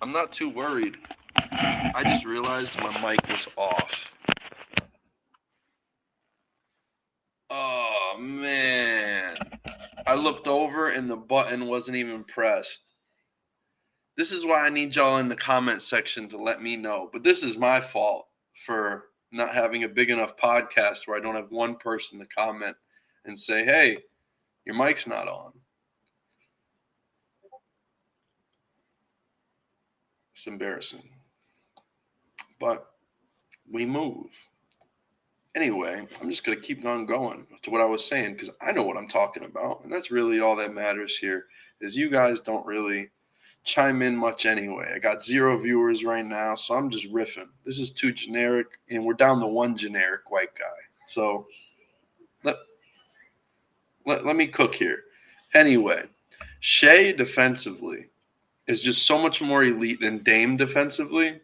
I'm not too worried. I just realized my mic was off. Oh man. I looked over and the button wasn't even pressed. This is why I need y'all in the comment section to let me know. But this is my fault for not having a big enough podcast where I don't have one person to comment and say, hey, your mic's not on. It's embarrassing. But we move. Anyway, I'm just going to keep on going to what I was saying because I know what I'm talking about. And that's really all that matters here is you guys don't really chime in much anyway. I got 0 viewers right now, so I'm just riffing. This is too generic, and we're down to one generic white guy. So let, let me cook here. Anyway, Shea defensively is just so much more elite than Dame defensively.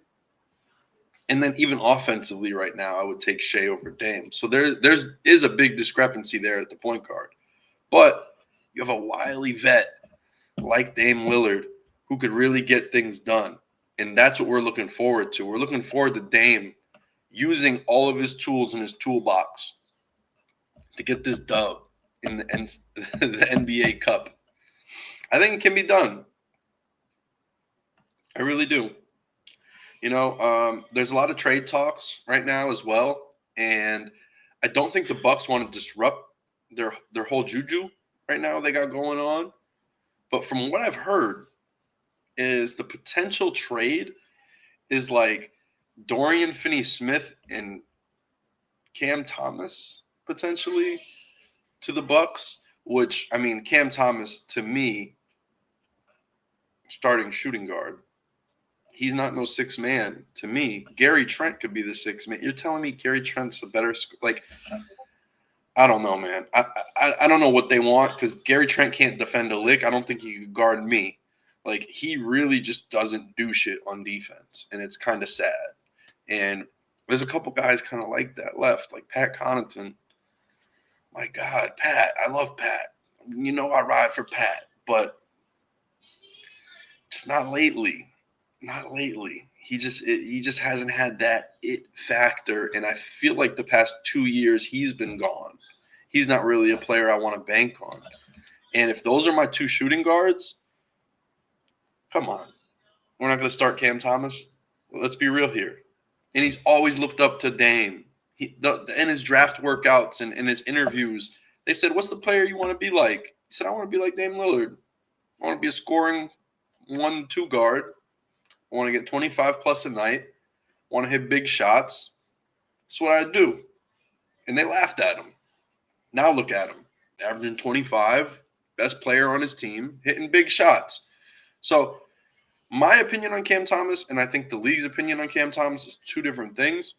And then even offensively right now, I would take Shea over Dame. So there's a big discrepancy there at the point guard. But you have a wily vet like Dame Lillard who could really get things done. And that's what we're looking forward to. We're looking forward to Dame using all of his tools in his toolbox to get this dub in the NBA Cup. I think it can be done. I really do. There's a lot of trade talks right now as well, and I don't think the Bucks want to disrupt their whole juju right now they got going on. But from what I've heard, is the potential trade is like Dorian Finney-Smith and Cam Thomas potentially to the Bucks. Which I mean, Cam Thomas to me, starting shooting guard. He's not no six man to me. Gary Trent could be the six man. You're telling me Gary Trent's a better like? I don't know, man. I don't know what they want because Gary Trent can't defend a lick. I don't think he could guard me. Like he really just doesn't do shit on defense, and it's kind of sad. And there's a couple guys kind of like that left, like Pat Connaughton. My God, Pat, I love Pat. You know I ride for Pat, but just not lately. Not lately. He just hasn't had that it factor, and I feel like the past 2 years he's been gone. He's not really a player I want to bank on. And if those are my two shooting guards, come on, we're not going to start Cam Thomas. Let's be real here. And he's always looked up to Dame. In his draft workouts and in his interviews, they said, "What's the player you want to be like?" He said, "I want to be like Dame Lillard. I want to be a scoring 1-2 guard. I want to get 25 plus a night. I want to hit big shots. That's what I do." And they laughed at him. Now look at him, averaging 25, best player on his team, hitting big shots. So my opinion on Cam Thomas, and I think the league's opinion on Cam Thomas is two different things.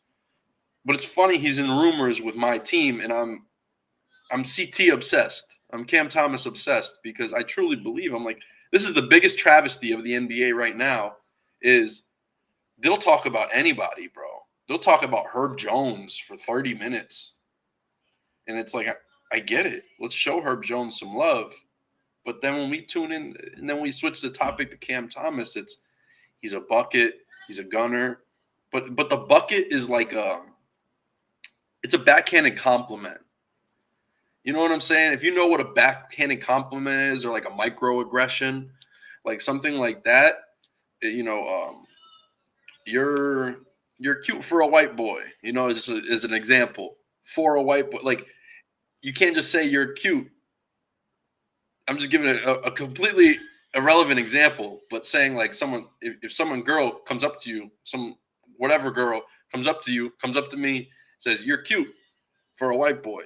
But it's funny he's in rumors with my team, and I'm CT obsessed. I'm Cam Thomas obsessed because I truly believe I'm like this is the biggest travesty of the NBA right now. Is they'll talk about anybody, bro. They'll talk about Herb Jones for 30 minutes, and it's like I get it. Let's show Herb Jones some love. But then when we tune in and then we switch the topic to Cam Thomas, it's he's a bucket, he's a gunner, but the bucket is like it's a backhanded compliment. You know what I'm saying? If you know what a backhanded compliment is, or like a microaggression, like something like that, you know, you're cute for a white boy. You know, just as an example, for a white boy, like you can't just say you're cute. I'm just giving a completely irrelevant example, but saying like someone, if someone girl comes up to you, some whatever girl comes up to you, comes up to me, says you're cute for a white boy.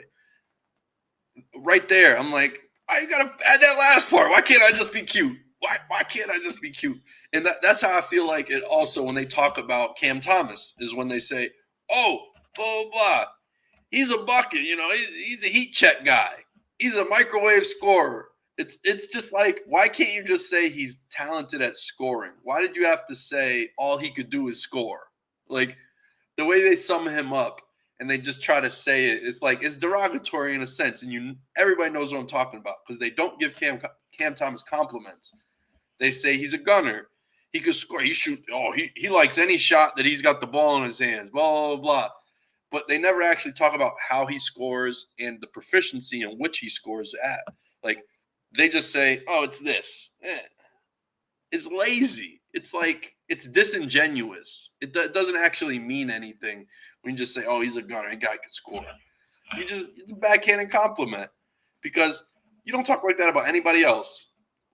Right there, I'm like, I gotta add that last part. Why can't I just be cute? Why can't I just be cute? And that's how I feel like it also when they talk about Cam Thomas is when they say, oh, blah, blah, blah. He's a bucket, you know, he's a heat check guy. He's a microwave scorer. It's just like, why can't you just say he's talented at scoring? Why did you have to say all he could do is score? Like the way they sum him up and they just try to say it, it's like it's derogatory in a sense, and everybody knows what I'm talking about because they don't give Cam Thomas compliments. They say he's a gunner. He could score. He shoot. Oh, he likes any shot that he's got the ball in his hands. Blah, blah, blah. But they never actually talk about how he scores and the proficiency in which he scores at. Like, they just say, oh, it's this. It's lazy. It's like, it's disingenuous. It doesn't actually mean anything when you just say, oh, he's a gunner. A guy can score. It's a backhanded compliment because you don't talk like that about anybody else.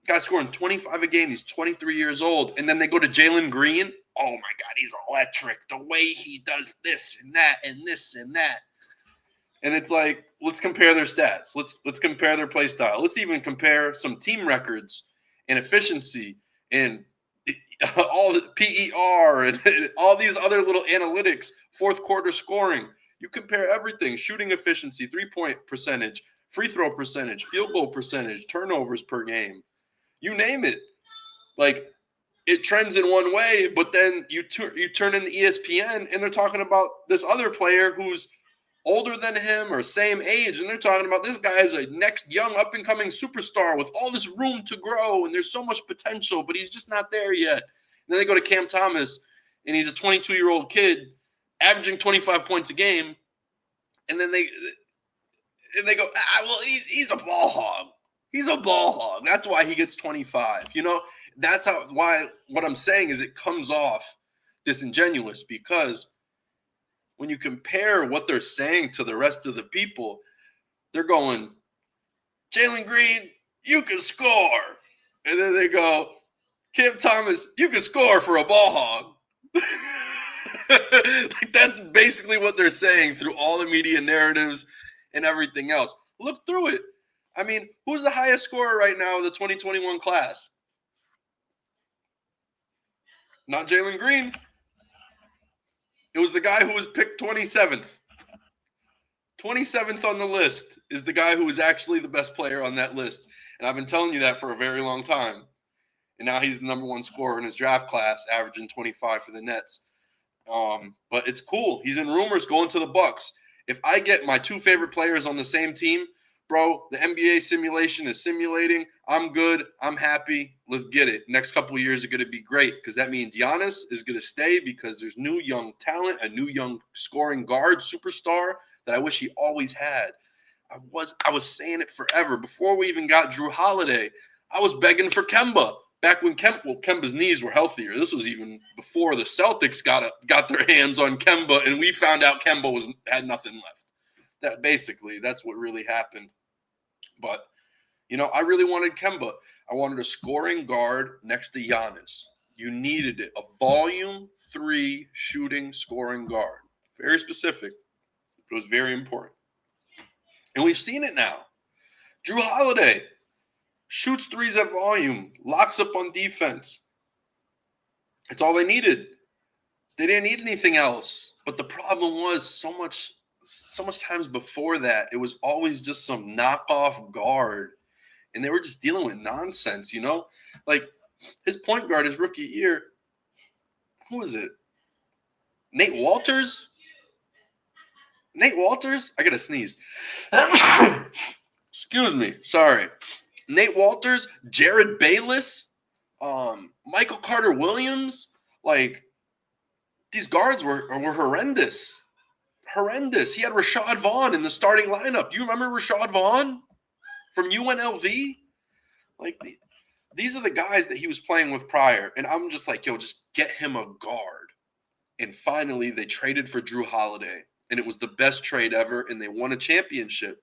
Guy scoring 25 a game. He's 23 years old. And then they go to Jalen Green. Oh, my God, he's electric. The way he does this and that and this and that. And it's like, let's compare their stats. Let's compare their play style. Let's even compare some team records and efficiency and all the PER and all these other little analytics, fourth quarter scoring. You compare everything, shooting efficiency, three-point percentage, free throw percentage, field goal percentage, turnovers per game. You name it. Like, it trends in one way, but then you turn in the ESPN and they're talking about this other player who's older than him or same age, and they're talking about this guy is a next young up-and-coming superstar with all this room to grow, and there's so much potential, but he's just not there yet. And then they go to Cam Thomas, and he's a 22-year-old kid averaging 25 points a game, and then they go, well, he's a ball hog. He's a ball hog. That's why he gets 25. You know, that's why what I'm saying is it comes off disingenuous, because when you compare what they're saying to the rest of the people, they're going, Jalen Green, you can score. And then they go, Cam Thomas, you can score for a ball hog. Like, that's basically what they're saying through all the media narratives and everything else. Look through it. I mean, who's the highest scorer right now in the 2021 class? Not Jalen Green. It was the guy who was picked 27th. 27th on the list is the guy who was actually the best player on that list. And I've been telling you that for a very long time. And now he's the number one scorer in his draft class, averaging 25 for the Nets. But it's cool. He's in rumors going to the Bucks. If I get my two favorite players on the same team, bro, the NBA simulation is simulating. I'm good. I'm happy. Let's get it. Next couple of years are going to be great, because that means Giannis is going to stay because there's new young talent, a new young scoring guard superstar that I wish he always had. I was saying it forever. Before we even got Jrue Holiday, I was begging for Kemba. Back when Kemba's knees were healthier. This was even before the Celtics got their hands on Kemba, and we found out Kemba had nothing left. That's what really happened. But, you know, I really wanted Kemba. I wanted a scoring guard next to Giannis. You needed it. A volume 3 shooting scoring guard. Very specific. But it was very important. And we've seen it now. Jrue Holiday shoots threes at volume, locks up on defense. It's all they needed. They didn't need anything else. But the problem was so much times before that, it was always just some knockoff guard. And they were just dealing with nonsense, you know? Like, his point guard, his rookie year, who was it? Nate Walters? I got to sneeze. Excuse me. Sorry. Nate Walters, Jared Bayless, Michael Carter-Williams. Like, these guards were horrendous. Horrendous. He had Rashad Vaughn in the starting lineup. You remember Rashad Vaughn from UNLV? Like, these are the guys that he was playing with prior. And I'm just like, yo, just get him a guard. And finally, they traded for Jrue Holiday. And it was the best trade ever, and they won a championship.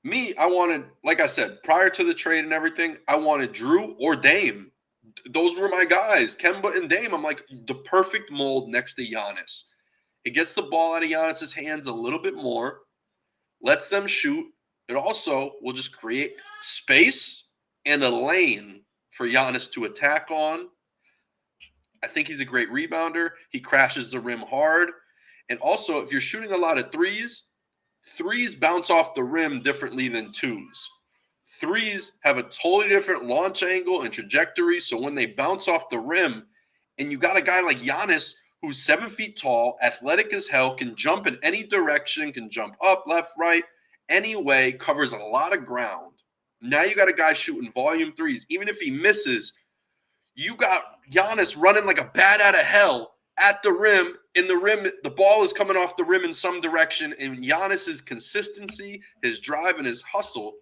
Me, I wanted, like I said, prior to the trade and everything, I wanted Jrue or Dame. Those were my guys, Kemba and Dame. I'm like, the perfect mold next to Giannis. It gets the ball out of Giannis's hands a little bit more, lets them shoot. It also will just create space and a lane for Giannis to attack on. I think he's a great rebounder. He crashes the rim hard. And also, if you're shooting a lot of threes bounce off the rim differently than twos. Threes have a totally different launch angle and trajectory. So when they bounce off the rim, and you got a guy like Giannis who's 7 feet tall, athletic as hell, can jump in any direction, can jump up, left, right, any way, covers a lot of ground. Now you got a guy shooting volume threes. Even if he misses, You got Giannis running like a bat out of hell at the rim. In the rim, the ball is coming off the rim in some direction, and Giannis's consistency, his drive, and his hustle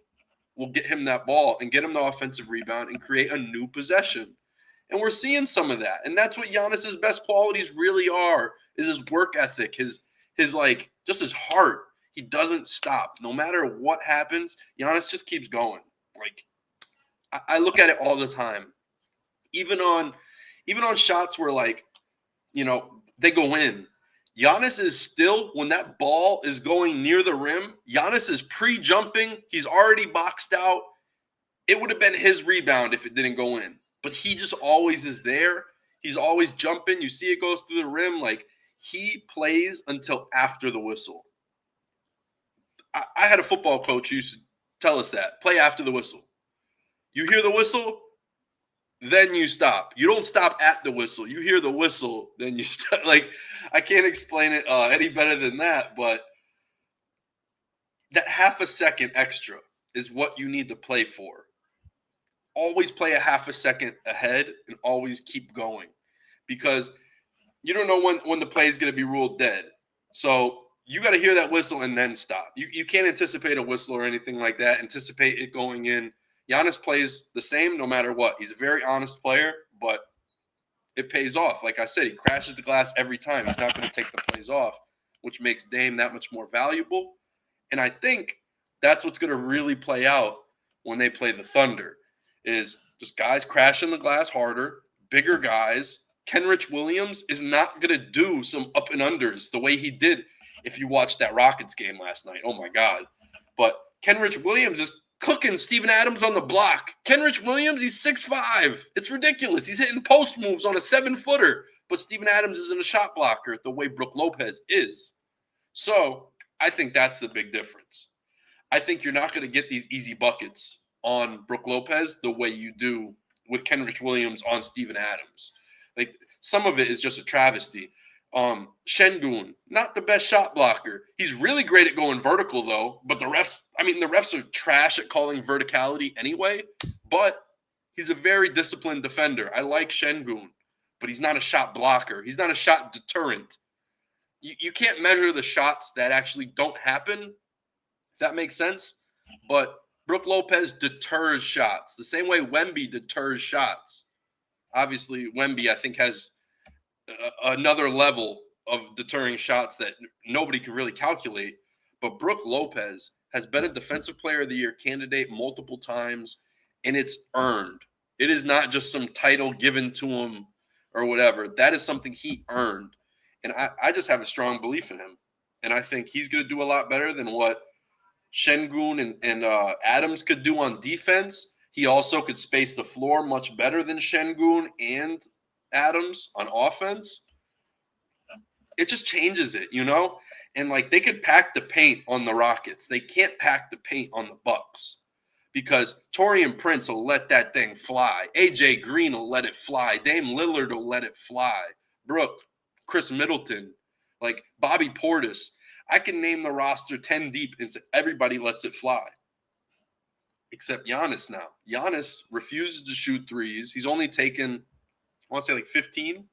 will get him that ball and get him the offensive rebound and create a new possession. And we're seeing some of that. And that's what Giannis's best qualities really are, is his work ethic, his like just his heart. He doesn't stop. No matter what happens, Giannis just keeps going. Like I look at it all the time. Even on shots where like, they go in. Giannis is still, when that ball is going near the rim, Giannis is pre-jumping. He's already boxed out. It would have been his rebound if it didn't go in. But he just always is there. He's always jumping. You see it goes through the rim. Like, he plays until after the whistle. I had a football coach who used to tell us that. Play after the whistle. You hear the whistle, then you stop. You don't stop at the whistle. You hear the whistle, then you stop. Like, I can't explain it any better than that, but that half a second extra is what you need to play for. Always play a half a second ahead and always keep going, because you don't know when the play is going to be ruled dead. So you got to hear that whistle and then stop. You can't anticipate a whistle or anything like that. Anticipate it going in. Giannis plays the same no matter what. He's a very honest player, but it pays off. Like I said, he crashes the glass every time. He's not going to take the plays off, which makes Dame that much more valuable. And I think that's what's going to really play out when they play the Thunder, is just guys crashing the glass harder, bigger guys. Kenrich Williams is not going to do some up and unders the way he did if you watched that Rockets game last night. Oh, my God. But Kenrich Williams is cooking Steven Adams on the block. Kenrich Williams, he's 6'5". It's ridiculous. He's hitting post moves on a 7-footer. But Steven Adams isn't a shot blocker the way Brook Lopez is. So I think that's the big difference. I think you're not going to get these easy buckets on Brook Lopez the way you do with Kenrich Williams on Steven Adams. Like, some of it is just a travesty. Şengün, not the best shot blocker. He's really great at going vertical, though. But the refs are trash at calling verticality anyway. But he's a very disciplined defender. I like Şengün, but he's not a shot blocker. He's not a shot deterrent. You can't measure the shots that actually don't happen, if that makes sense. But Brook Lopez deters shots the same way Wemby deters shots. Obviously, Wemby, I think, has another level of deterring shots that nobody can really calculate. But Brook Lopez has been a Defensive Player of the Year candidate multiple times, and it's earned. It is not just some title given to him or whatever. That is something he earned. And I just have a strong belief in him. And I think he's going to do a lot better than what Şengün and Adams could do on defense. He also could space the floor much better than Şengün and Adams on offense. It just changes it, And, like, they could pack the paint on the Rockets. They can't pack the paint on the Bucks, because Taurean Prince will let that thing fly. AJ Green will let it fly. Dame Lillard will let it fly. Brook, Chris Middleton, like Bobby Portis. I can name the roster 10 deep and say everybody lets it fly. Except Giannis now. Giannis refuses to shoot threes. He's only taken, I want to say, like 15,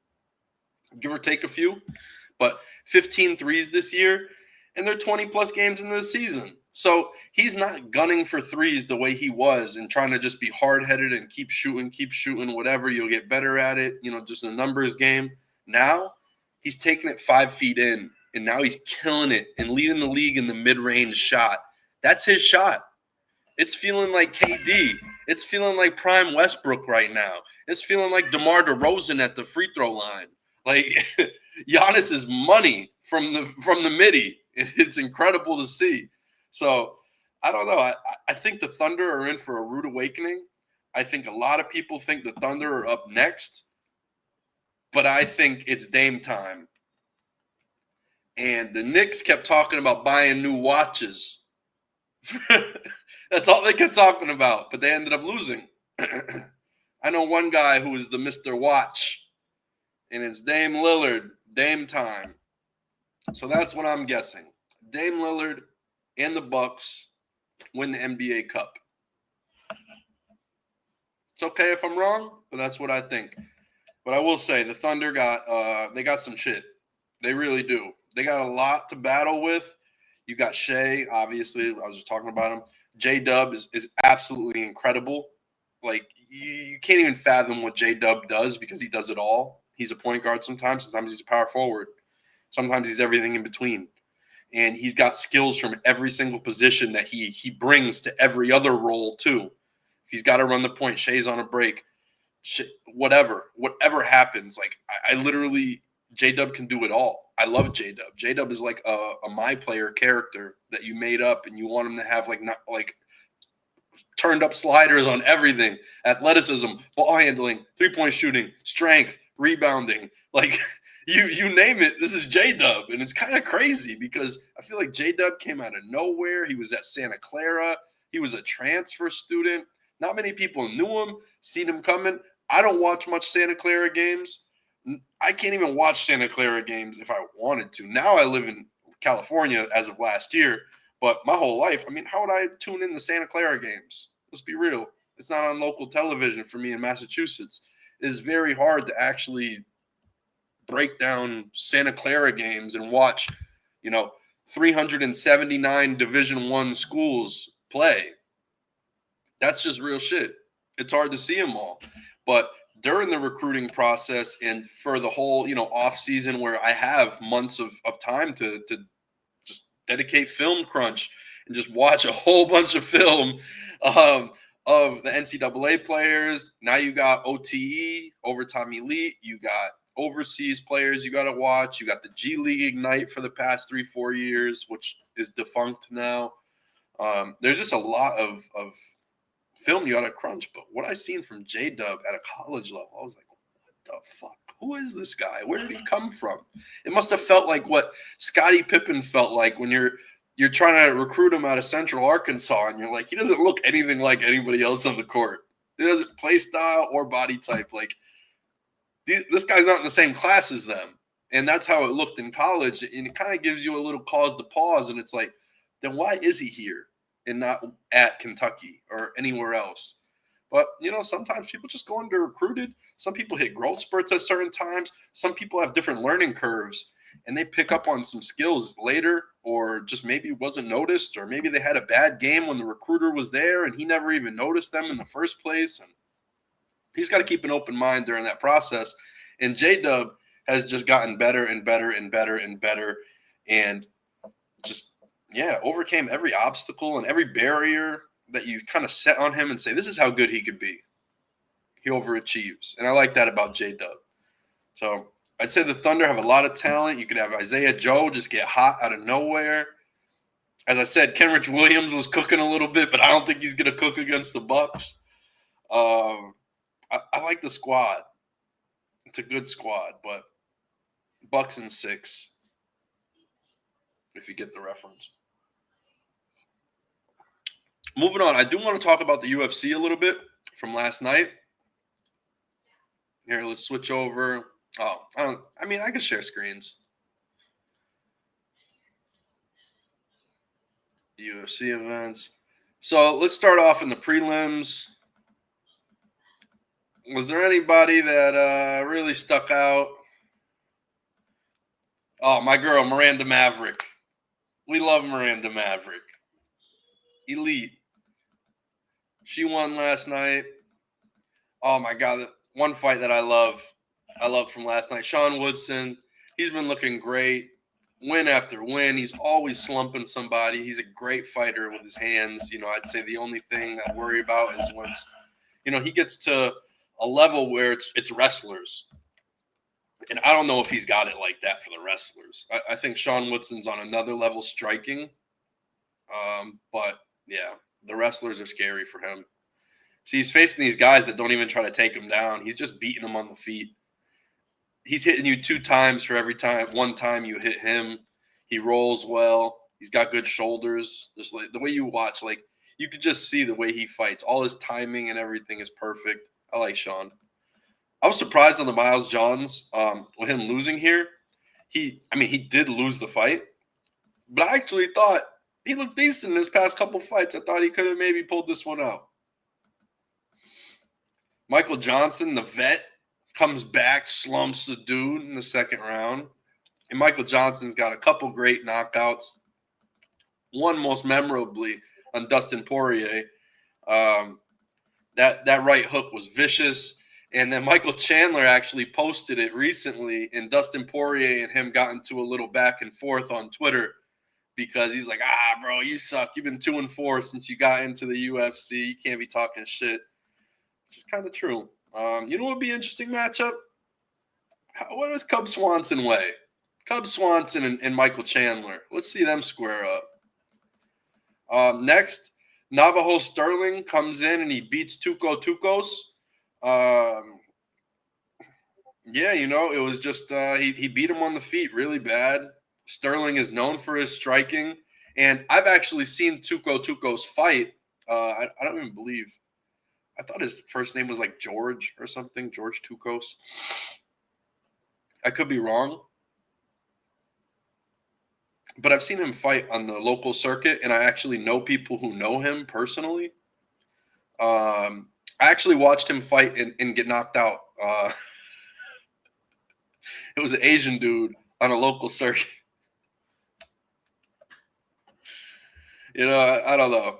give or take a few, but 15 threes this year, and they're 20-plus games into the season. So he's not gunning for threes the way he was and trying to just be hard-headed and keep shooting, whatever. You'll get better at it, just a numbers game. Now he's taking it 5 feet in, and now he's killing it and leading the league in the mid-range shot. That's his shot. It's feeling like KD. It's feeling like prime Westbrook right now. It's feeling like DeMar DeRozan at the free throw line. Like, Giannis is money from the midi. It's incredible to see. So, I don't know. I think the Thunder are in for a rude awakening. I think a lot of people think the Thunder are up next. But I think it's Dame time. And the Knicks kept talking about buying new watches. That's all they kept talking about, but they ended up losing. I know one guy who is the Mr. Watch, and it's Dame Lillard, Dame time. So that's what I'm guessing. Dame Lillard and the Bucks win the NBA Cup. It's okay if I'm wrong, but that's what I think. But I will say the Thunder they got some shit. They really do. They got a lot to battle with. You got Shea, obviously. I was just talking about him. J Dub is absolutely incredible. Like you can't even fathom what J Dub does because he does it all. He's a point guard sometimes. Sometimes he's a power forward. Sometimes he's everything in between. And he's got skills from every single position that he brings to every other role too. If he's got to run the point, Shea's on a break, whatever happens. Like I literally, J Dub can do it all. I love J Dub. J Dub is like a my player character that you made up, and you want him to have not turned up sliders on everything, athleticism, ball handling, 3-point shooting, strength, rebounding, like. You name it, this is J-Dub. And it's kind of crazy because I feel like J-Dub came out of nowhere. He was at Santa Clara. He was a transfer student. Not many people knew him, seen him coming. I don't watch much Santa Clara games. I can't even watch Santa Clara games if I wanted to. Now I live in California as of last year, but my whole life, I mean, how would I tune in the Santa Clara games? Let's be real. It's not on local television for me in Massachusetts. It is very hard to actually break down Santa Clara games and watch, 379 Division I schools play. That's just real shit. It's hard to see them all. But during the recruiting process and for the whole, off season where I have months of time to just dedicate film crunch and just watch a whole bunch of film of the NCAA players. Now you got OTE, Overtime Elite. You got overseas players you got to watch. You got the G League Ignite for the past 3-4 years, which is defunct now. There's just a lot of film you got to crunch. But what I seen from J-Dub at a college level, I was like, what the fuck? Who is this guy? Where did he come from? It must have felt like what Scottie Pippen felt like when you're trying to recruit him out of Central Arkansas, and you're like, he doesn't look anything like anybody else on the court. He doesn't play style or body type. Like, this guy's not in the same class as them. And that's how it looked in college. And it kind of gives you a little cause to pause. And it's like, then why is he here and not at Kentucky or anywhere else? But, sometimes people just go under recruited. Some people hit growth spurts at certain times. Some people have different learning curves and they pick up on some skills later, or just maybe wasn't noticed, or maybe they had a bad game when the recruiter was there and he never even noticed them in the first place. And he's got to keep an open mind during that process. And J-Dub has just gotten better and better and better and better, and just, overcame every obstacle and every barrier that you kind of set on him and say, this is how good he could be. He overachieves. And I like that about J-Dub. So I'd say the Thunder have a lot of talent. You could have Isaiah Joe just get hot out of nowhere. As I said, Kenrich Williams was cooking a little bit, but I don't think he's going to cook against the Bucks. I like the squad. It's a good squad, but Bucks in 6, if you get the reference. Moving on, I do want to talk about the UFC a little bit from last night. Here, let's switch over. I can share screens. UFC events. So let's start off in the prelims. Was there anybody that really stuck out? Oh, my girl, Miranda Maverick. We love Miranda Maverick. Elite. She won last night. Oh, my God. One fight that I loved from last night. Sean Woodson, he's been looking great. Win after win. He's always slumping somebody. He's a great fighter with his hands. I'd say the only thing I worry about is once, he gets to a level where it's wrestlers. And I don't know if he's got it like that for the wrestlers. I think Sean Woodson's on another level striking. But, yeah, the wrestlers are scary for him. See, he's facing these guys that don't even try to take him down. He's just beating them on the feet. He's hitting you 2 times for every time. 1 time you hit him. He rolls well. He's got good shoulders. Just like the way you watch, like you could just see the way he fights. All his timing and everything is perfect. I like Sean. I was surprised on the Miles Johns with him losing here. He did lose the fight, but I actually thought he looked decent in his past couple fights. I thought he could have maybe pulled this one out. Michael Johnson, the vet, comes back, slumps the dude in the second round. And Michael Johnson's got a couple great knockouts. One most memorably on Dustin Poirier. That right hook was vicious. And then Michael Chandler actually posted it recently, and Dustin Poirier and him got into a little back and forth on Twitter because he's like, bro, you suck. You've been 2-4 since you got into the UFC. You can't be talking shit. Which is kind of true. You know what would be an interesting matchup? What does Cub Swanson weigh? Cub Swanson and Michael Chandler. Let's see them square up. Next, Navajo Sterling comes in and he beats Tuco Tucos. Yeah, it was just he beat him on the feet really bad. Sterling is known for his striking, and I've actually seen Tuco Tucos fight. I don't even believe. I thought his first name was like George or something, George Tucos. I could be wrong. But I've seen him fight on the local circuit, and I actually know people who know him personally. I actually watched him fight and get knocked out. It was an Asian dude on a local circuit. I don't know.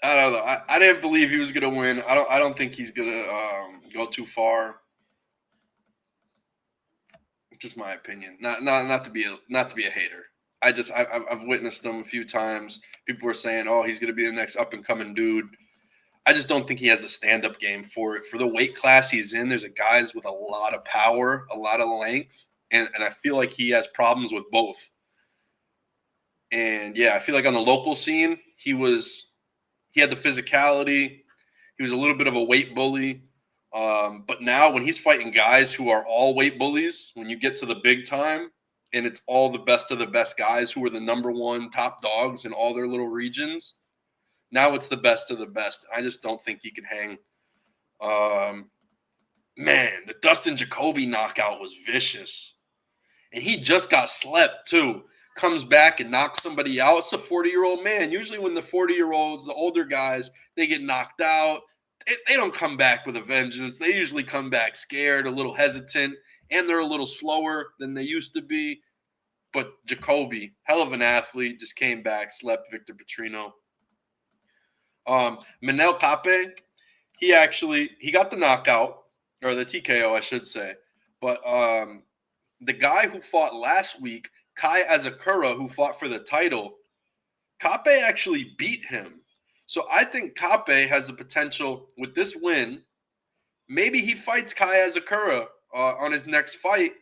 I didn't believe he was gonna win. I don't think he's gonna go too far. Just my opinion. Not to be a hater. I've witnessed them a few times. People were saying, "Oh, he's gonna be the next up and coming dude." I just don't think he has the stand-up game for it. For the weight class he's in, there's guys with a lot of power, a lot of length, and I feel like he has problems with both. And yeah, I feel like on the local scene, he had the physicality. He was a little bit of a weight bully. But now when he's fighting guys who are all weight bullies, when you get to the big time and it's all the best of the best guys who are the number one top dogs in all their little regions, now it's the best of the best. I just don't think he can hang. Man, the Dustin Jacoby knockout was vicious. And he just got slept too. Comes back and knocks somebody out. It's a 40-year-old man. Usually when the 40-year-olds, the older guys, they get knocked out, they don't come back with a vengeance. They usually come back scared, a little hesitant, and they're a little slower than they used to be. But Jacoby, hell of an athlete, just came back, slept Victor Petrino. Manel Kape, he got the knockout, or the TKO, I should say. But the guy who fought last week, Kai Azakura, who fought for the title, Kape actually beat him. So I think Kape has the potential with this win. Maybe he fights Kai Azakura on his next fight,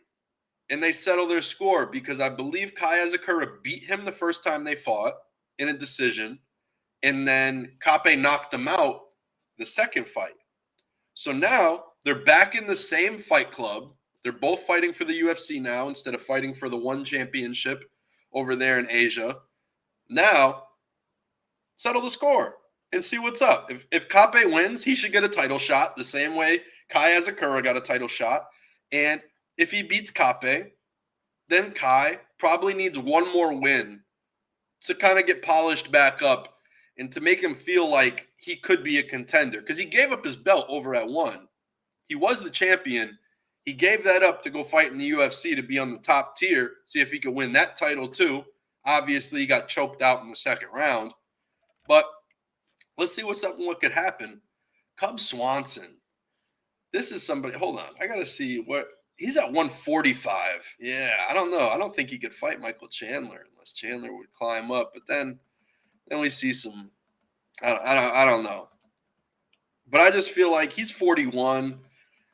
and they settle their score because I believe Kai Azakura beat him the first time they fought in a decision, and then Kape knocked him out the second fight. So now they're back in the same fight club. They're both fighting for the UFC now instead of fighting for the one championship over there in Asia. Now, settle the score and see what's up. If Kape wins, he should get a title shot the same way Kai Azakura got a title shot. And if he beats Kape, then Kai probably needs one more win to kind of get polished back up and to make him feel like he could be a contender. Because he gave up his belt over at 1. He was the champion. He gave that up to go fight in the UFC to be on the top tier, see if he could win that title too. Obviously, he got choked out in the second round. But let's see what could happen. Cub Swanson. This is somebody. Hold on. I got to see what. He's at 145. Yeah, I don't know. I don't think he could fight Michael Chandler unless Chandler would climb up. But then we see some. I don't know. But I just feel like he's 41.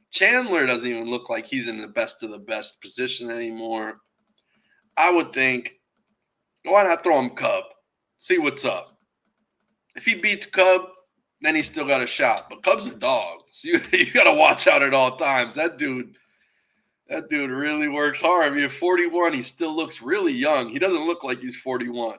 Chandler doesn't even look like he's in the best of the best position anymore. I would think, why not throw him Cub? See what's up. If he beats Cub, then he's still got a shot. But Cub's a dog. So you got to watch out at all times. That dude really works hard. I mean, at 41, he still looks really young. He doesn't look like he's 41,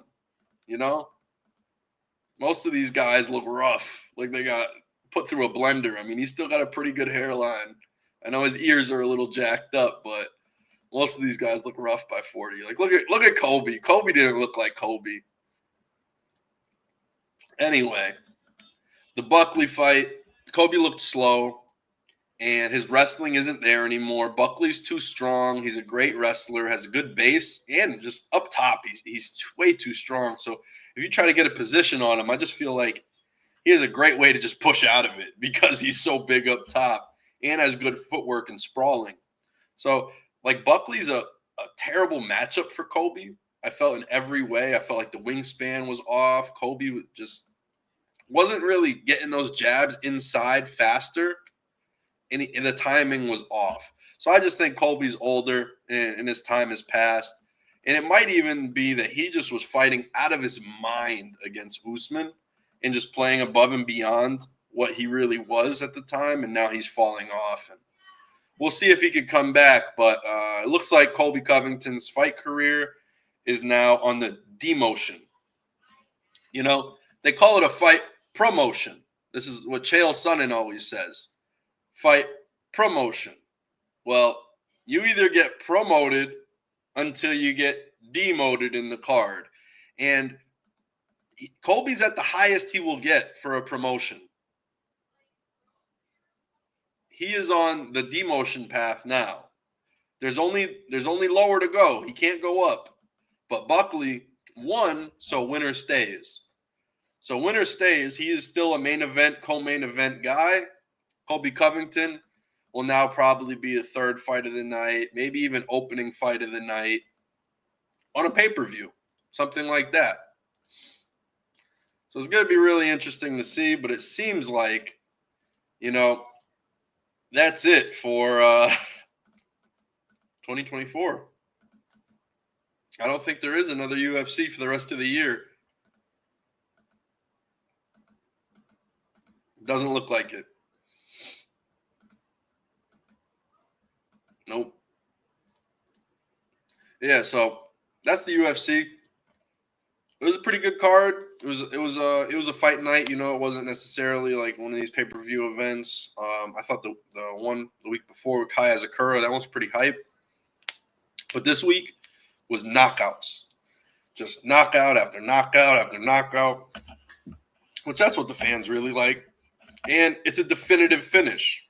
Most of these guys look rough, like they got put through a blender. I mean, he's still got a pretty good hairline. I know his ears are a little jacked up, but most of these guys look rough by 40. Like, look at Colby. Colby didn't look like Colby. Anyway, the Buckley fight, Kobe looked slow, and his wrestling isn't there anymore. Buckley's too strong. He's a great wrestler, has a good base, and just up top, he's way too strong. So if you try to get a position on him, I just feel like he has a great way to just push out of it because he's so big up top and has good footwork and sprawling. So, like, Buckley's a terrible matchup for Kobe. I felt in every way. I felt like the wingspan was off. Kobe just wasn't really getting those jabs inside faster, and the timing was off. So I just think Kobe's older and his time has passed. And it might even be that he just was fighting out of his mind against Usman and just playing above and beyond what he really was at the time. And now he's falling off. And we'll see if he could come back. But it looks like Colby Covington's fight career is now on the demotion. You know, they call it a fight promotion. This is what Chael Sonnen always says. Fight promotion. Well, you either get promoted until you get demoted in the card. And Colby's at the highest he will get for a promotion. He is on the demotion path now. There's only lower to go. He can't go up. But Buckley won, so winner stays. So winner stays. He is still a main event, co-main event guy. Colby Covington will now probably be a third fight of the night, maybe even opening fight of the night on a pay-per-view, something like that. So it's going to be really interesting to see, but it seems like, that's it for 2024. I don't think there is another UFC for the rest of the year. Doesn't look like it. Nope. Yeah, so that's the UFC. It was a pretty good card. It was a fight night. It wasn't necessarily like one of these pay-per-view events. I thought the one the week before with Kai Azakura, that one's pretty hype. But this week was knockouts. Just knockout after knockout after knockout, which that's what the fans really like. And it's a definitive finish.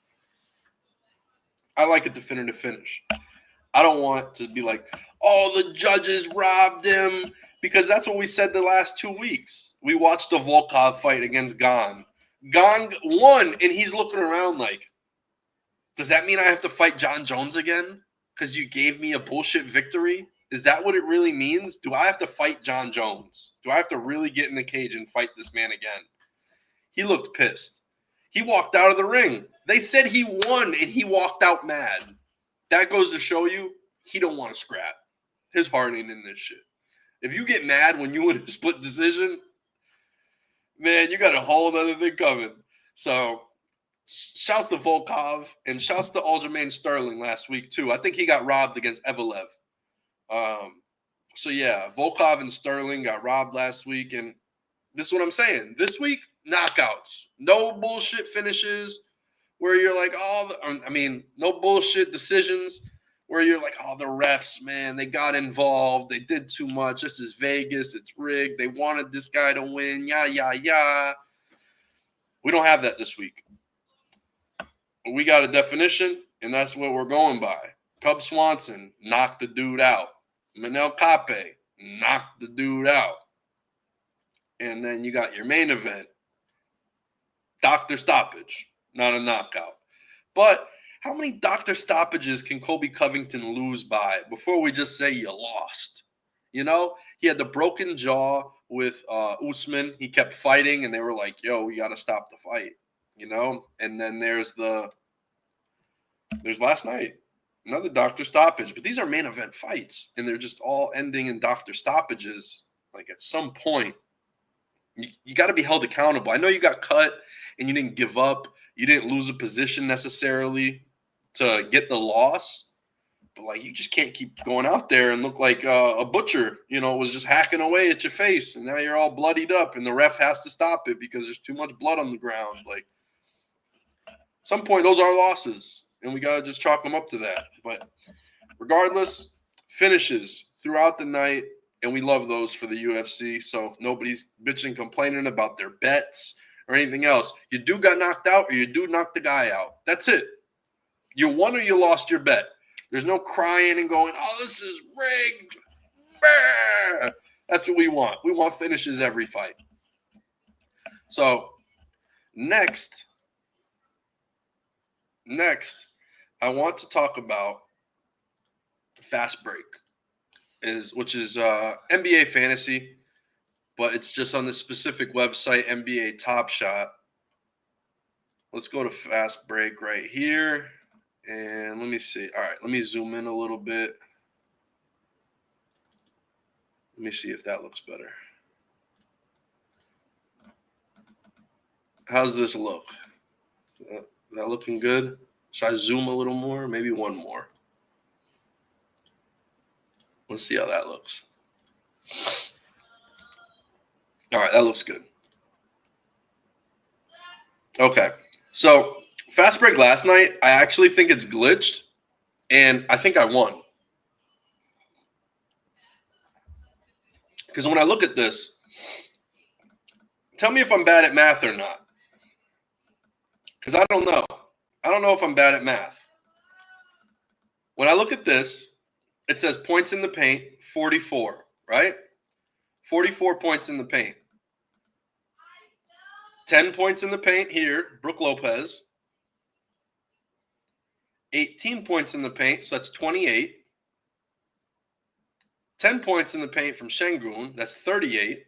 I like a definitive finish. I don't want to be like, oh, the judges robbed him, because that's what we said the last 2 weeks. We watched the Volkov fight against Gane. Gane won, and he's looking around like, does that mean I have to fight John Jones again because you gave me a bullshit victory? Is that what it really means? Do I have to fight John Jones? Do I have to really get in the cage and fight this man again? He looked pissed. He walked out of the ring. They said he won, and he walked out mad. That goes to show you he don't want to scrap. His heart ain't in this shit. If you get mad when you win a split decision, man, you got a whole other thing coming. So, shouts to Volkov and shouts to Aljamain Sterling last week, too. I think he got robbed against Evelev. So, yeah, Volkov and Sterling got robbed last week. And this is what I'm saying. This week, knockouts. No bullshit finishes where you're like, no bullshit decisions where you're like, oh, the refs, man, they got involved. They did too much. This is Vegas. It's rigged. They wanted this guy to win. Yeah. We don't have that this week. But we got a definition, and that's what we're going by. Cub Swanson knocked the dude out. Manel Kape knocked the dude out. And then you got your main event. Doctor stoppage, not a knockout. But how many doctor stoppages can Colby Covington lose by before we just say you lost? He had the broken jaw with Usman. He kept fighting, and they were like, yo, we got to stop the fight, And then there's last night, another doctor stoppage. But these are main event fights, and they're just all ending in doctor stoppages. Like, at some point, you got to be held accountable. I know you got cut, and you didn't give up. You didn't lose a position necessarily to get the loss, but you just can't keep going out there and look like a butcher, was just hacking away at your face, and now you're all bloodied up, and the ref has to stop it because there's too much blood on the ground. At some point, those are losses, and we got to just chalk them up to that. But regardless, finishes throughout the night, and we love those for the UFC, so nobody's bitching, complaining about their bets or anything else. You do got knocked out or you do knock the guy out. That's it. You won or you lost your bet. There's no crying and going, oh, this is rigged. Bah! That's what we want. We want finishes every fight. So next, I want to talk about Fast Break, which is NBA fantasy, but it's just on this specific website, NBA Top Shot. Let's go to Fast Break right here. And let me see. All right, let me zoom in a little bit. Let me see if that looks better. How's this look? Is that looking good? Should I zoom a little more? Maybe one more. Let's see how that looks. All right, that looks good. Okay, so Fast Break last night, I actually think it's glitched, and I think I won. Because when I look at this, tell me if I'm bad at math or not. Because I don't know. I don't know if I'm bad at math. When I look at this, it says points in the paint, 44, right? 44 points in the paint. 10 points in the paint here, Brook Lopez. 18 points in the paint, so that's 28. 10 points in the paint from Şengün, that's 38.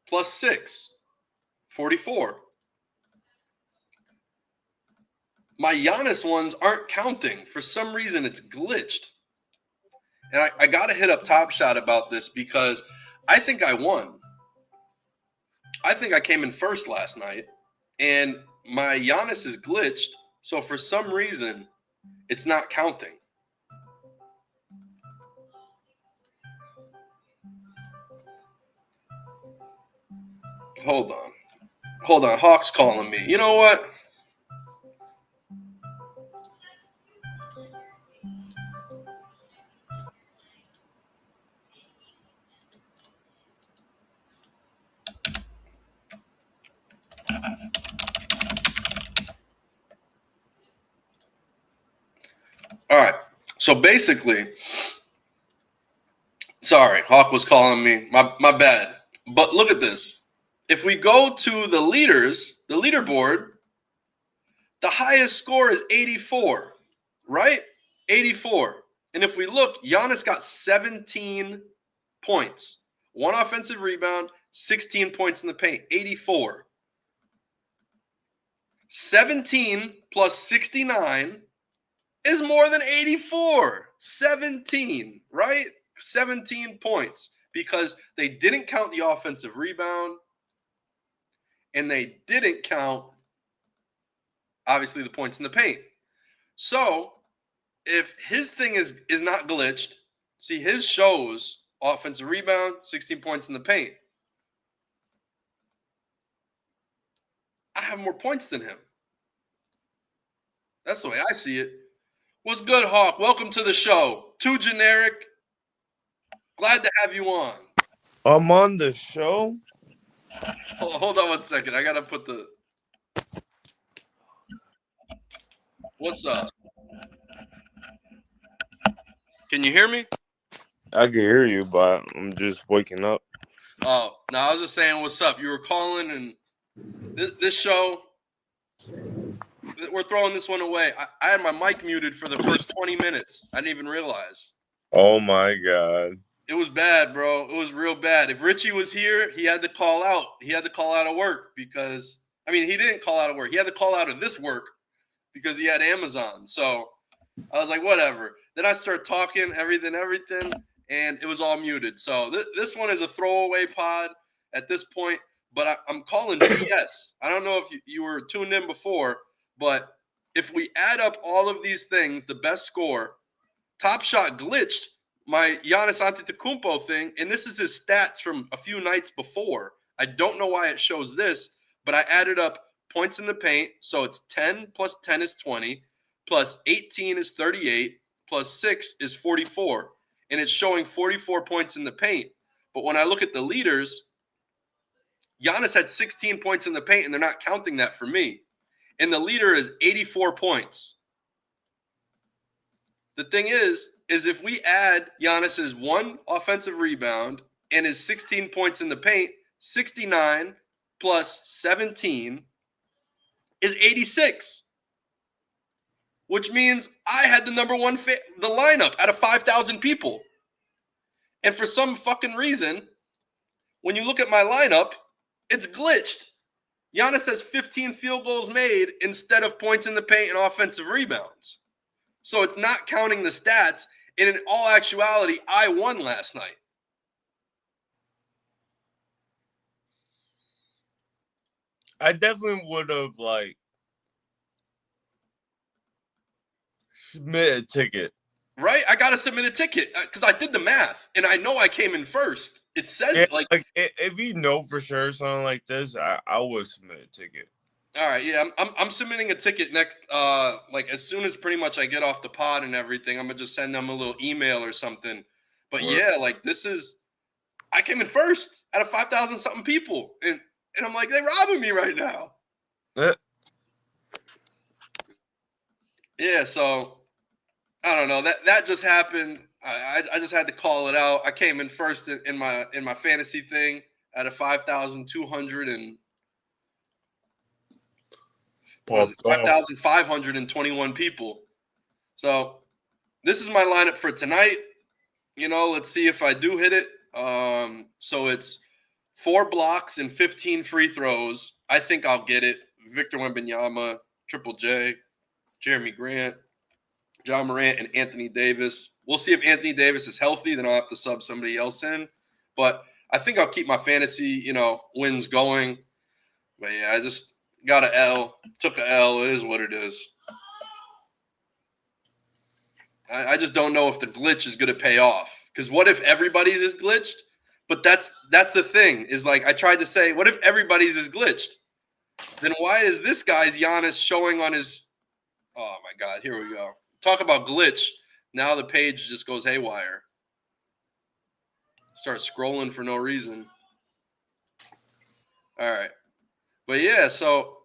Plus 6, 44. My Giannis ones aren't counting. For some reason, it's glitched. And I got to hit up Top Shot about this because I think I won. I think I came in first last night, and my Giannis is glitched. So for some reason, it's not counting. Hold on. Hawk's calling me. You know what? All right. So basically, sorry, Hawk was calling me. My bad. But look at this. If we go to the leaderboard, the highest score is 84, right? 84. And if we look, Giannis got 17 points. 1 offensive rebound, 16 points in the paint, 84. 17 plus 69 is more than 84. 17, right? 17 points because they didn't count the offensive rebound and they didn't count, obviously, the points in the paint. So if his thing is not glitched, see, his shows offensive rebound, 16 points in the paint. I have more points than him. That's the way I see it. What's good, Hawk? Welcome to the show. Too generic. Glad to have you on. I'm on the show? Hold on 1 second. I got to put the... What's up? Can you hear me? I can hear you, but I'm just waking up. Oh, no, I was just saying what's up. You were calling, and this show, we're throwing this one away. I had my mic muted for the first 20 minutes. I didn't even realize. Oh, my God. It was bad, bro. It was real bad. If Richie was here, he had to call out. He had to call out of work because, I mean, he didn't call out of work. He had to call out of this work because he had Amazon. So I was like, whatever. Then I started talking, everything, and it was all muted. So this one is a throwaway pod at this point, but I'm calling BS. I don't know if you were tuned in before, but if we add up all of these things, the best score, Top Shot glitched my Giannis Antetokounmpo thing, and this is his stats from a few nights before. I don't know why it shows this, but I added up points in the paint, so it's 10 plus 10 is 20, plus 18 is 38, plus 6 is 44, and it's showing 44 points in the paint. But when I look at the leaders, Giannis had 16 points in the paint, and they're not counting that for me. And the leader is 84 points. The thing is if we add Giannis's 1 offensive rebound and his 16 points in the paint, 69 plus 17 is 86. Which means I had the number one the lineup out of 5,000 people. And for some fucking reason, when you look at my lineup, it's glitched. Giannis has 15 field goals made instead of points in the paint and offensive rebounds. So it's not counting the stats. And in all actuality, I won last night. I definitely would have submitted a ticket. Right? I got to submit a ticket because I did the math and I know I came in first. It says if you know for sure something like this, I would submit a ticket. All right, yeah, I'm submitting a ticket next. As soon as pretty much I get off the pod and everything, I'm gonna just send them a little email or something. But yeah, I came in first out of 5,000 something people, and I'm like, they're robbing me right now. Yeah, so I don't know. That just happened. I just had to call it out. I came in first in my fantasy thing out of 5,200 and 5,521 people. So this is my lineup for tonight. Let's see if I do hit it. So it's 4 blocks and 15 free throws. I think I'll get it. Victor Wembanyama, Triple J, Jeremy Grant, John Morant, and Anthony Davis. We'll see if Anthony Davis is healthy. Then I'll have to sub somebody else in. But I think I'll keep my fantasy, wins going. But yeah, I just got an L. Took an L. It is what it is. I just don't know if the glitch is going to pay off. Because what if everybody's is glitched? But that's the thing. Is I tried to say, what if everybody's is glitched? Then why is this guy's Giannis showing on his – oh, my God. Here we go. Talk about glitch. Now the page just goes haywire. Start scrolling for no reason. All right. But yeah, so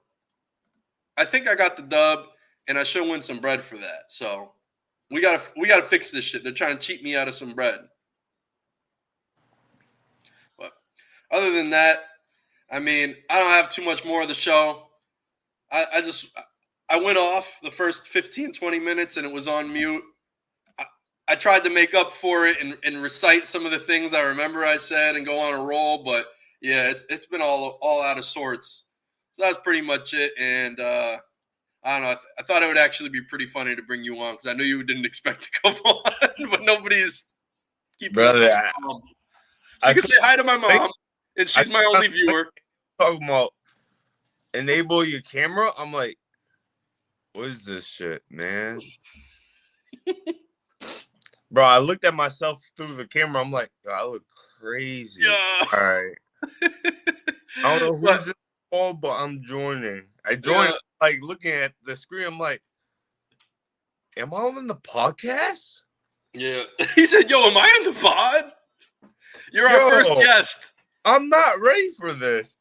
I think I got the dub, and I should win some bread for that. So we gotta fix this shit. They're trying to cheat me out of some bread. But other than that, I mean, I don't have too much more of the show. I went off the first 15, 20 minutes, and it was on mute. I tried to make up for it and recite some of the things I remember I said and go on a roll, but yeah, it's been all out of sorts. So that's pretty much it. And I don't know. I thought it would actually be pretty funny to bring you on because I knew you didn't expect to come on, but nobody's keeping Brother, up with my mom. So you can say hi to my mom, and she's my only viewer. Talking about enable your camera. I'm like, what is this shit, man? Bro, I looked at myself through the camera. I'm like, I look crazy. Yeah. All right. I don't know who's this for, but I'm joining. I joined, looking at the screen. I'm like, am I on the podcast? Yeah. He said, yo, am I on the pod? You're our first guest. I'm not ready for this.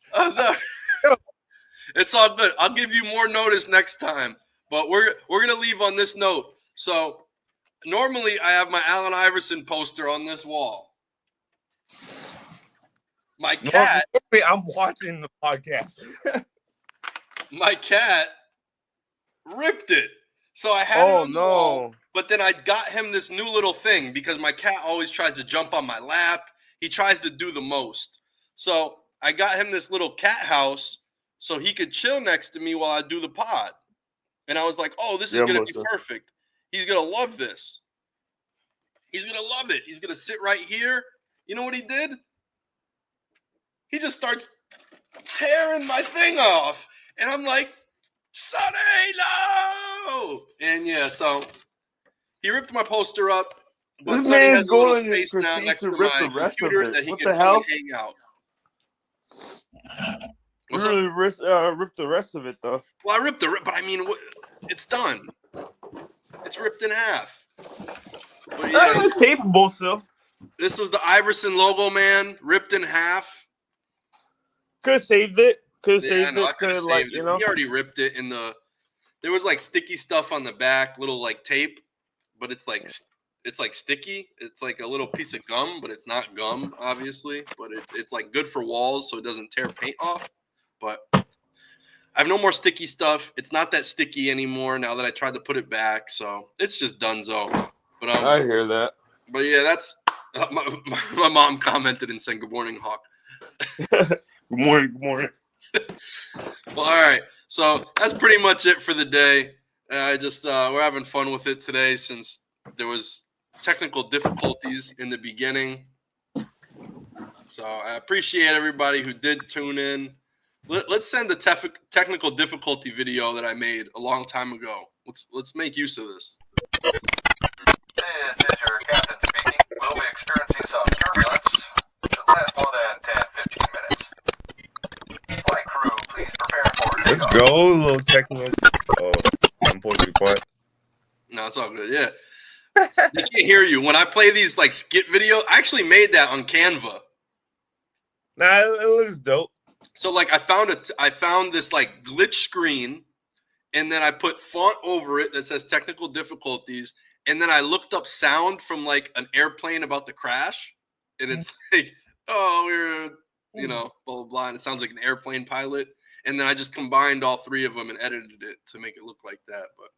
It's all good. I'll give you more notice next time. But we're going to leave on this note. So normally I have my Allen Iverson poster on this wall. My cat. I'm watching the podcast. My cat ripped it. So I had it on the wall, but then I got him this new little thing because my cat always tries to jump on my lap. He tries to do the most. So I got him this little cat house so he could chill next to me while I do the pod. And I was like, oh, this is going to be perfect. He's going to love this. He's going to love it. He's going to sit right here. You know what he did? He just starts tearing my thing off. And I'm like, Sonny, no! And yeah, so he ripped my poster up. But This Sonny man's has a little going space now next to rip my the rest of computer it. that he What can the hell? hang out. We really ripped the rest of it, though. Well, I ripped but I mean, it's done. It's ripped in half. But yeah, It's capable still. this was the Iverson logo, man, ripped in half. Could have saved it. Could have Yeah, I saved know. I it. could Could have have saved you it. know. He already ripped it in the. There was like sticky stuff on the back, little like tape, but it's like sticky. It's like a little piece of gum, but it's not gum, obviously. But it's like good for walls, so it doesn't tear paint off. But I have no more sticky stuff. It's not that sticky anymore now that I tried to put it back, so it's just donezo. But I hear that. But yeah, that's my mom commented and said, "Good morning, Hawk." Good morning. Good morning. Well, all right. So that's pretty much it for the day. We're having fun with it today since there was technical difficulties in the beginning. So I appreciate everybody who did tune in. Let's send the technical difficulty video that I made a long time ago. Let's make use of this. This is your captain speaking. We'll be experiencing some turbulence. Should last more than 10-15 minutes. Flight crew, please prepare for Let's takeoff. go. A little technical. Oh, I'm supposed to be quiet. No, it's all good. Yeah. They can't hear you. When I play these like skit video, I actually made that on Canva. Nah, it looks dope. So like I found this like glitch screen, and then I put font over it that says technical difficulties, and then I looked up sound from like an airplane about to crash, and it's like, oh, we're blah blah blah, and it sounds like an airplane pilot, and then I just combined all three of them and edited it to make it look like that. But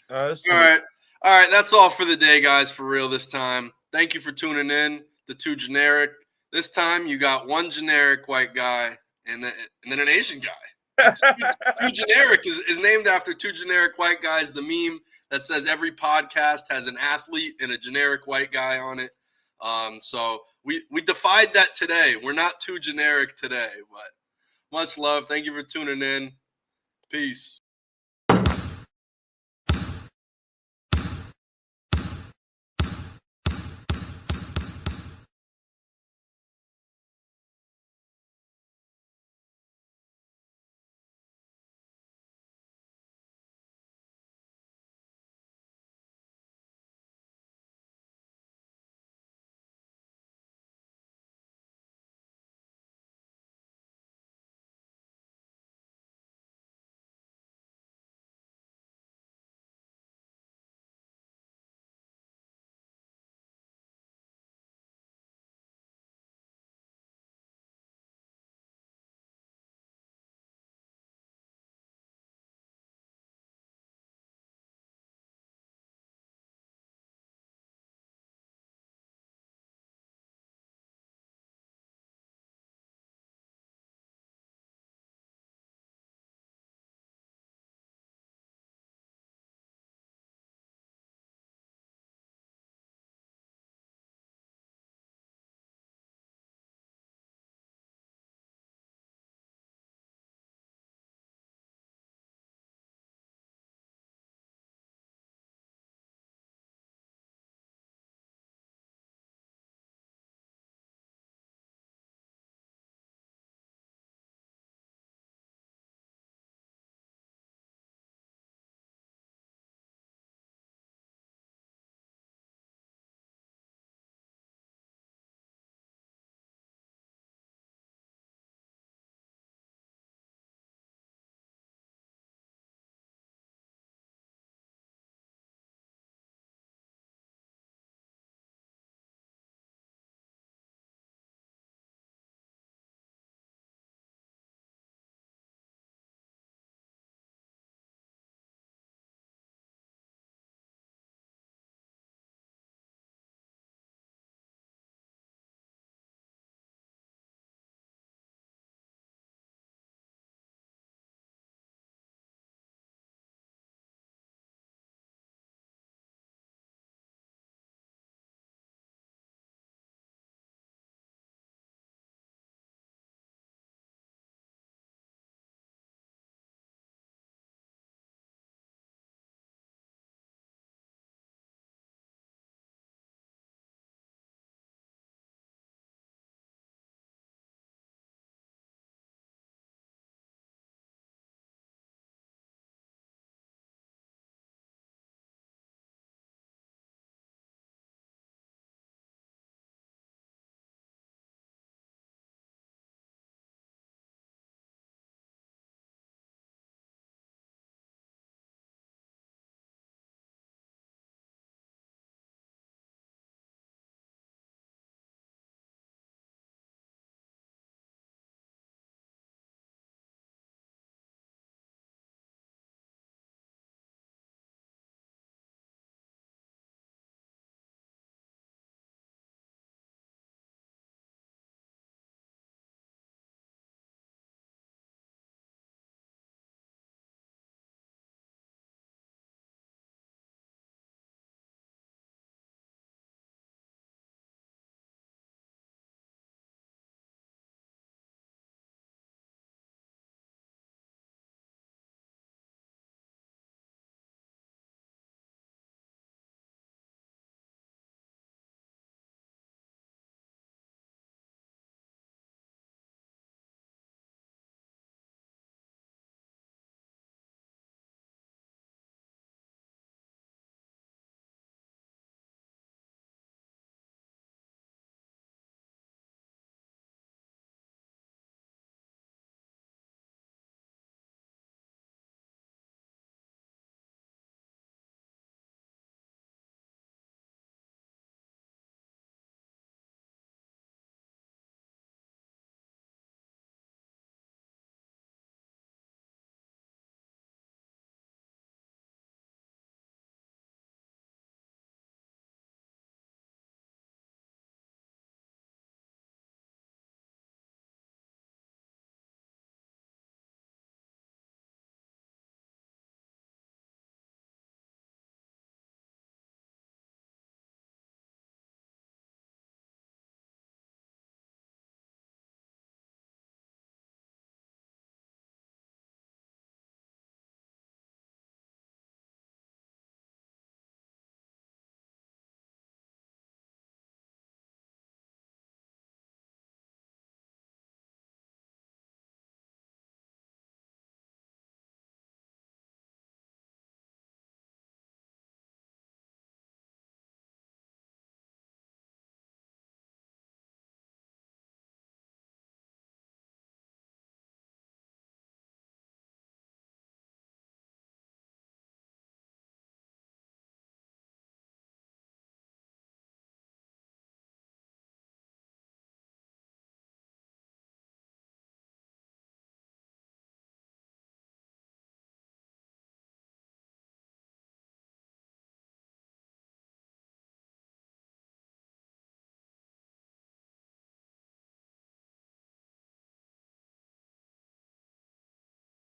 That's all right, that's all for the day, guys. For real this time. Thank you for tuning in. The two generic. This time you got one generic white guy and then an Asian guy. Two generic is named after two generic white guys. The meme that says every podcast has an athlete and a generic white guy on it. So we defied that today. We're not too generic today, but much love. Thank you for tuning in. Peace.